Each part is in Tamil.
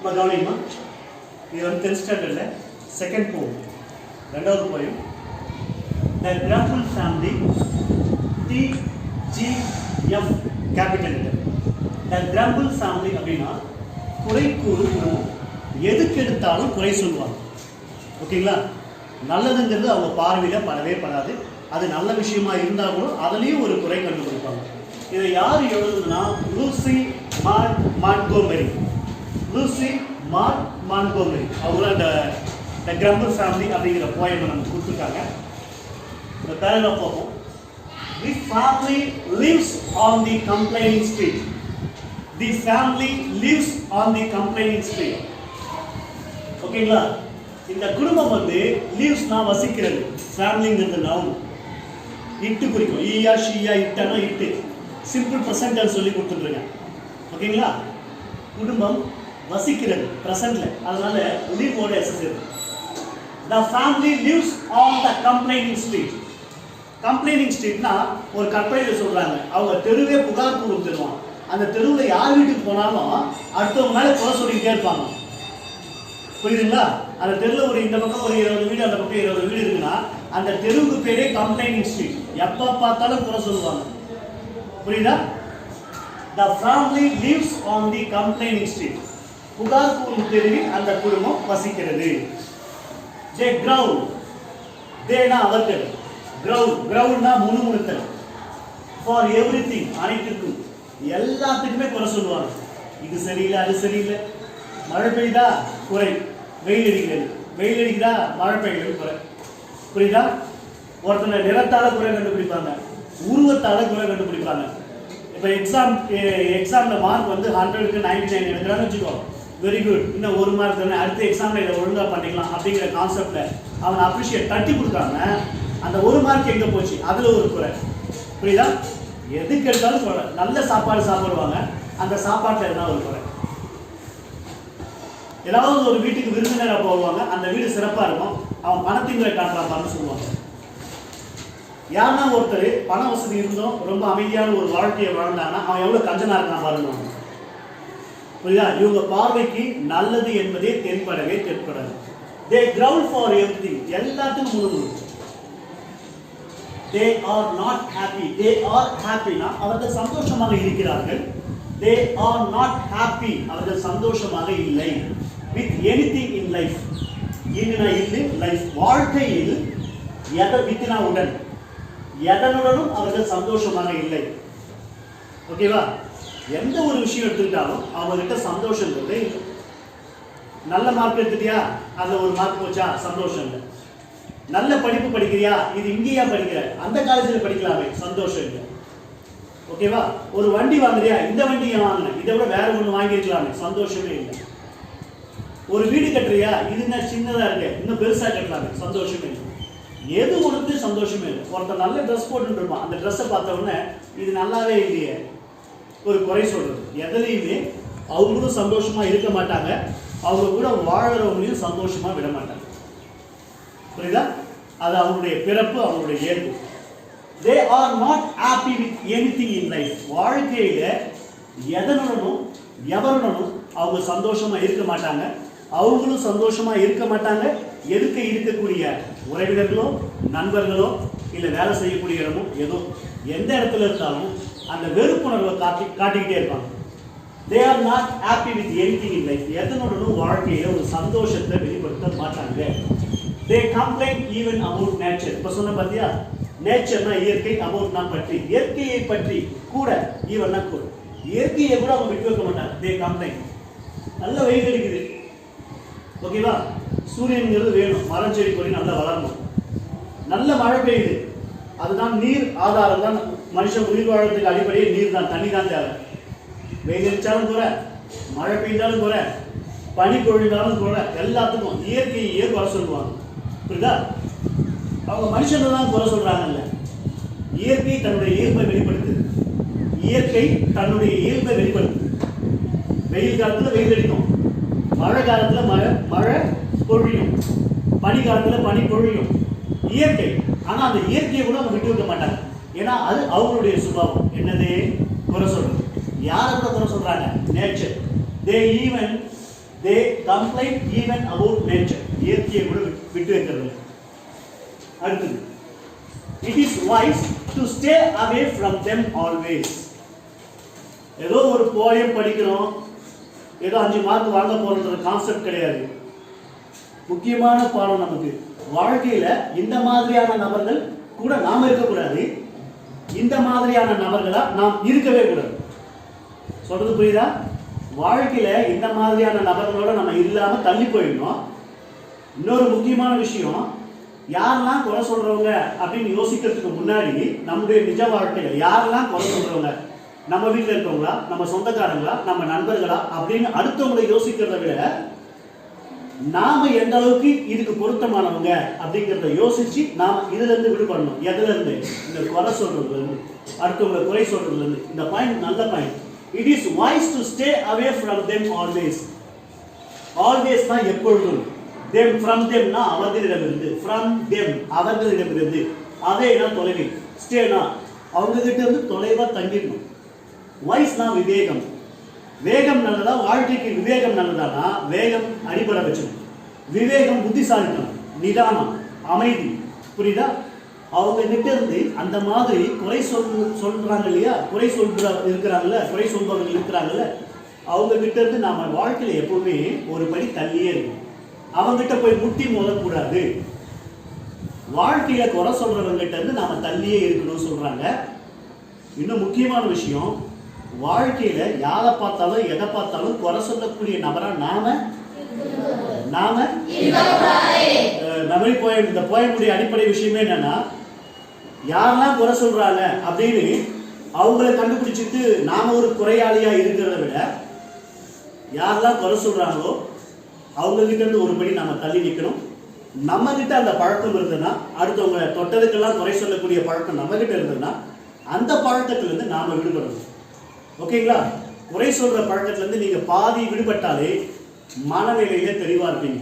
கவனிமா, இது வந்து 10th ஸ்டாண்டர்டில் செகண்ட் போம், ரெண்டாவது போயும். த கிராஃபுல் ஃபேமிலி, TGF கேபிட்டல். த கிராஃபுல் ஃபேமிலி அப்படின்னா குறை கூறு குடும்பம். எதுக்கு எடுத்தாலும் குறை சொல்லுவாங்க. ஓகேங்களா? நல்லதுங்கிறது அவங்க பார்வையில் படவே படாது. அது நல்ல விஷயமா இருந்தால் கூட அதுலேயும் ஒரு குறை கண்டுபிடிப்பாங்க. இதை யார் எழுதுனா லூசி மான்ட்கோமரி. லூசி மான்ட்கோமரி அவங்க அந்த த கிராஃபுல் ஃபேமிலி அப்படிங்கிற போயம் நமக்கு கொடுத்துருக்காங்க. இந்த பேராகிராஃப் பார்ப்போம். The family lives on the complaining street. The family lives on the complaining street. ஓகேங்களா? இந்த குடும்பம் வந்து லீவ்ஸ்னா வசிக்கிறது. ஃபேமிலிங்கிறது நவுன். இட்டு குறிக்கும். ஈயா ஷீயா இட்டனா இட்டு. சிம்பிள் ப்ரெசன்ட் டென்ஸ் சொல்லி கொடுத்துருக்கேன். ஓகேங்களா? குடும்பம் வசிக்கிறது ப்ரெசன்ட்ல. அதனால live ஓட எஸ்எஸ் இருக்கு. The family lives on the complaining street. Complaining ஸ்ட்ரீட்னா ஒரு கற்பனையில் சொல்கிறாங்க. அவங்க தெருவே புகார் கூறும் தெருவான். அந்த தெருவில் யார் வீட்டுக்கு போனாலும் அடுத்தவங்க மேலே குறை சொல்லிக்கிட்டே இருப்பாங்க. புரியுதுங்களா? அந்த தெருவில் ஒரு இந்த பக்கம் ஒரு 20 வீடு, அந்த பக்கம் 20 வீடு இருக்குன்னா அந்த தெருவுக்கு பேரே கம்ப்ளைனிங் ஸ்ட்ரீட். எப்போ பார்த்தாலும் குறை சொல்லுவாங்க. புரியுதா? The family lives on the complaining street. புகார் கூறும் தெருவில் அந்த குடும்பம் வசிக்கிறது. தே கிரவுல். தேனா அவர்கள். கிரவுண்ட்னா முணுமுணுத்தல். ஃபார் எவ்ரிதிங், அனைத்துக்கும் எல்லாத்துக்குமே குறை சொல்லுவாங்க. இது சரியில்லை, அது சரியில்லை. மழை பெய்யுதா குறை, வெயில் அடிக்கிறது. வெயில் அடிக்குதா மழை பெய்யுது குறை. புரியுதா? ஒருத்தனை நிறத்தால குறை கண்டுபிடிப்பாங்க, உருவத்தால குறை கண்டுபிடிப்பாங்க. இப்போ எக்ஸாமில் மார்க் வந்து 100க்கு 99 எடுக்கிறான்னு வச்சுக்கோ, வெரி குட், இன்னும் ஒரு மார்க் தானே, அடுத்த எக்ஸாமில் இதை ஒழுங்காக பண்ணிக்கலாம் அப்படிங்கிற கான்செப்டில் அவனை அப்ரிஷியேட் தட்டி கொடுக்காம அந்த ஒரு மார்க் எங்கே போச்சு அதில் ஒரு குறை. புரியுதா? எதுக்கு எடுத்தாலும் குறை. நல்ல சாப்பாடு சாப்பிடுவாங்க, அந்த சாப்பாட்டில் இருந்தால் ஒரு குறை. ஏதாவது ஒரு வீட்டுக்கு விருந்தினராக போவாங்க, அந்த வீடு சிறப்பாக இருக்கும், அவன் பணத்திங்களை காட்டுறாப்பான்னு சொல்லுவாங்க. யாருன்னா ஒருத்தர் பண வசதி இருந்தும் ரொம்ப அமைதியான ஒரு வாழ்க்கையை வாழ்ந்தாங்கன்னா அவன் எவ்வளோ கஞ்சனா இருக்கான் பாருங்க. புரியுதா? இவங்க பார்வைக்கு நல்லது என்பதே தென்படாது. தே கிரவுல் ஃபார் எவ்ரிதிங், எல்லாத்துக்கும் முழுமுழு. They are not happy. They are happy. அவர்கள் சந்தோஷமாக இருக்கிறார்கள். They are not happy. அவர்கள் சந்தோஷமாக இல்லை. With anything in life. இன்னும் இல்லை லைஃப், வாழ்க்கையில் வித்தினா உடன் எதனுடனும் அவர்கள் சந்தோஷமாக இல்லை. ஓகேவா? எந்த ஒரு விஷயம் எடுத்துக்கிட்டாலும் அவங்ககிட்ட சந்தோஷங்கிறதே இல்லை. நல்ல மார்க் எடுத்துட்டியா, அதில் ஒரு மார்க் போச்சா, சந்தோஷம் இல்லை. நல்ல படிப்பு படிக்கிறியா, இது இங்கேயா படிக்கிற, அந்த காலேஜில் படிக்கலாமே, சந்தோஷம் இல்லை. ஓகேவா? ஒரு வண்டி வாங்குறியா, இந்த வண்டி ஏன் வாங்கினேன், இதை விட வேற ஒன்று வாங்கியிருக்கலாமே, சந்தோஷமே இல்லை. ஒரு வீடு கட்டுறியா, இது என்ன சின்னதாக இருக்கு, இன்னும் பெருசாக கட்டலாமே, சந்தோஷமே இல்லை. எது ஒன்று சந்தோஷமே இல்லை. ஒருத்தர் நல்ல ட்ரெஸ் போட்டுட்டு இருப்பான், அந்த ட்ரெஸ்ஸை பார்த்த உடனே இது நல்லாவே இல்லையே, ஒரு குறை சொல்றது. எதுலையுமே அவங்களும் சந்தோஷமா இருக்க மாட்டாங்க, அவங்க கூட வாழறவங்களையும் சந்தோஷமா விட மாட்டாங்க. புரியுதா? அது அவங்களுடைய பிறப்பு, அவங்களுடைய இயல்பு. They are not happy with anything in life. வாழ்க்கையில எதனுடனும் எவருடனும் அவங்க சந்தோஷமா இருக்க மாட்டாங்க, அவங்களும் சந்தோஷமா இருக்க மாட்டாங்க. எதுக்க இருக்கக்கூடிய உறவினர்களோ நண்பர்களோ இல்லை வேலை செய்யக்கூடிய இடமோ ஏதோ எந்த இடத்துல இருந்தாலும் அந்த வெறுப்புணர்வை காட்டிக்கிட்டே இருப்பாங்க. They are not happy with anything in life. எதனுடனும் வாழ்க்கையில ஒரு சந்தோஷத்தை வெளிப்படுத்த மாட்டாங்க. They complain even about nature. இப்போ சொன்ன பார்த்தியா, நேச்சர்னா இயற்கை, அபவுட்னா பற்றி, இயற்கையை பற்றி கூட, ஈவன்னா கூட, இயற்கையை கூட அவங்க விட்டு வைக்க மாட்டாங்க. They complain. நல்ல வெயில் அடிக்குது, ஓகேவா, சூரியன்கிறது வேணும், மரம் செடி கொடி நல்லா வளரணும். நல்ல மழை பெய்யுது, அதுதான் நீர் ஆதாரம் தான், மனுஷன் உயிர் வாழறதுக்கு அடிப்படையே நீர் தான், தண்ணி தான் தேவை. வெயில் அடித்தாலும் குறை, மழை பெய்தாலும் குறை, பனி பொழிந்தாலும் குறை, எல்லாத்துக்கும் இயற்கையே குறை சொல்லுவாங்க. புரியுதா? அவங்க மனுஷனை தான் குறை சொல்றாங்கல்ல. இயற்கை தன்னுடைய இயல்பை வெளிப்படுத்துது. இயற்கை தன்னுடைய இயல்பை வெளிப்படுத்துது. வெயில் காலத்தில் வெயில் அடிக்கும், மழை காலத்தில் மழை பொழியும், பனி காலத்தில் பனி பொழியும். இயற்கை. ஆனால் அந்த இயற்கையை கூட அவங்க விட்டு வைக்க மாட்டாங்க. ஏன்னா அது அவங்களுடைய சுபாவம். என்னது? குறை சொல்றது. யாரை கூட குறை சொல்றாங்க? Nature. They even they complain even about nature. இயற்கையை கூட விட்டு வைக்கிறது. அடுத்தது, it is wise to stay away from them always. ஏதோ ஒரு போயம் படிக்கிறோம், ஏதோ 5 மார்க் வாங்க போறதுன்ற கான்செப்ட் கிடையாது. முக்கியமான பாடம் நமக்கு வாழ்க்கையில இந்த மாதிரியான நபர்கள் கூட நாம இருக்கக்கூடாது, இந்த மாதிரியான நபர்களா நாம் இருக்கவே கூடாது. சொல்றது புரியுதா? வாழ்க்கையில இந்த மாதிரியான நபர்களோட நம்ம இல்லாம தள்ளி போயிடணும். இன்னொரு முக்கியமான விஷயம், யாரெல்லாம் குறை சொல்றவங்க அப்படின்னு யோசிக்கிறதுக்கு முன்னாடி நம்முடைய நிஜ வாழ்க்கையில யாரெல்லாம் குறை சொல்றவங்க, நம்ம வீட்டில் இருக்கவங்களா, நம்ம சொந்தக்காரங்களா, நம்ம நண்பர்களா அப்படின்னு அடுத்தவங்களை யோசிக்கிறத விட நாம எந்த அளவுக்கு இதுக்கு பொருத்தமானவங்க அப்படிங்கிறத யோசிச்சு நாம இதுல இருந்து விடுபடணும். எதுல இருந்து? இந்த குறை சொல்றதுல இருந்து, அடுத்தவங்களை குறை சொல்றதுல இருந்து. இந்த பாயிண்ட் நல்ல point. It is wise to stay away from them always. Always தான் எப்பொழுதும். Them from them னா அவர்களிடமிருந்து, from them அவர்களிடமிருந்து. அதேனா தொலைவில், ஸ்டேனா அவங்க கிட்ட இருந்து தொலைவா தங்கிடணும். wise னா விவேகம். வேகம் நல்லதா, வாழ்க்கைக்கு விவேகம் நல்லதானா? வேகம் அடிபட வச்சிடும். விவேகம் புத்திசாலித்தனம், நிதானம், அமைதி. புரியுதா? அவங்க கிட்ட இருந்து அந்த மாதிரி குறை சொல்றாங்க இல்லையா, குறை இருக்கிறாங்கல்ல, குறை சொல்பவர்கள் இருக்கிறாங்கல்ல, அவங்க கிட்ட இருந்து நாம வாழ்க்கையில எப்பவுமே ஒரு படி தள்ளியே இருக்கும். அவங்க கிட்ட போய் முட்டி மோதக்கூடாது. வாழ்க்கையில குறை சொல்றவங்க கிட்ட இருந்து நாம தள்ளியே இருக்கணும்னு சொல்றாங்க. இன்னும் முக்கியமான விஷயம், வாழ்க்கையில யாரை பார்த்தாலும் எதை பார்த்தாலும் குறை சொல்லக்கூடிய நபரா நாம இந்த போயமுடைய அடிப்படை விஷயமே என்னன்னா, யாரெல்லாம் குறை சொல்றாங்க அப்படின்னு அவங்கள கண்டுபிடிச்சிட்டு நாம ஒரு குறையாளியா இருக்கிறத விட, யாரெல்லாம் குறை சொல்றாங்களோ அவங்க கிட்ட இருந்து ஒரு படி நாம தள்ளி நிற்கணும். நம்ம கிட்ட அந்த பழக்கம் இருந்ததுன்னா, அடுத்தவங்க தொட்டதுக்கெல்லாம் குறை சொல்லக்கூடிய பழக்கம் நம்ம கிட்ட இருந்ததுன்னா, அந்த பழக்கத்துல இருந்து நாம விடுபடணும். ஓகேங்களா? குறை சொல்ற பழக்கத்துல இருந்து நீங்க பாதி விடுபட்டாலே மனநிலையில தெளிவா இருப்பீங்க.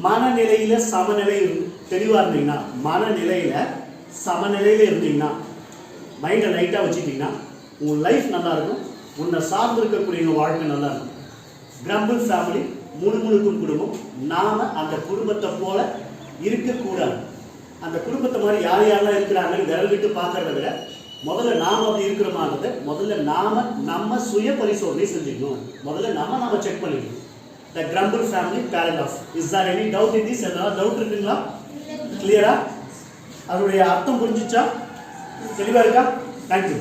மனநிலையில சமநிலை தெளிவா இருந்தீங்கன்னா, மனநிலையில சமநிலையில இருந்தீங்கன்னா, மைண்டை லைட்டா வச்சுட்டீங்கன்னா உங்க லைஃப் நல்லா இருக்கும். உன்னை சார்ந்து இருக்கக்கூடிய வாழ்க்கை நல்லா இருக்கும். கிரம்பிள் ஃபேமிலி, முழுமுழுக்கும் குடும்பம். நாம அந்த குடும்பத்தை போல இருக்கக்கூடாது. அந்த குடும்பத்தை மாதிரி யார் யாரெல்லாம் இருக்கிறாங்கன்னு விரல் விட்டு பார்க்கறத விட, முதல்ல நாம அப்படி இருக்கிறோமான்றத முதல்ல நம்ம சுய பரிசோதனை செஞ்சுக்கணும். முதல்ல நம்ம செக் பண்ணிக்கணும். The Grumble family paradox. Is there any doubt in this? ஏதாவது டவுட் இருக்குங்களா? கிளியரா? அதனுடைய அர்த்தம் புரிஞ்சுச்சா? தெளிவா இருக்கா? தேங்க்யூ.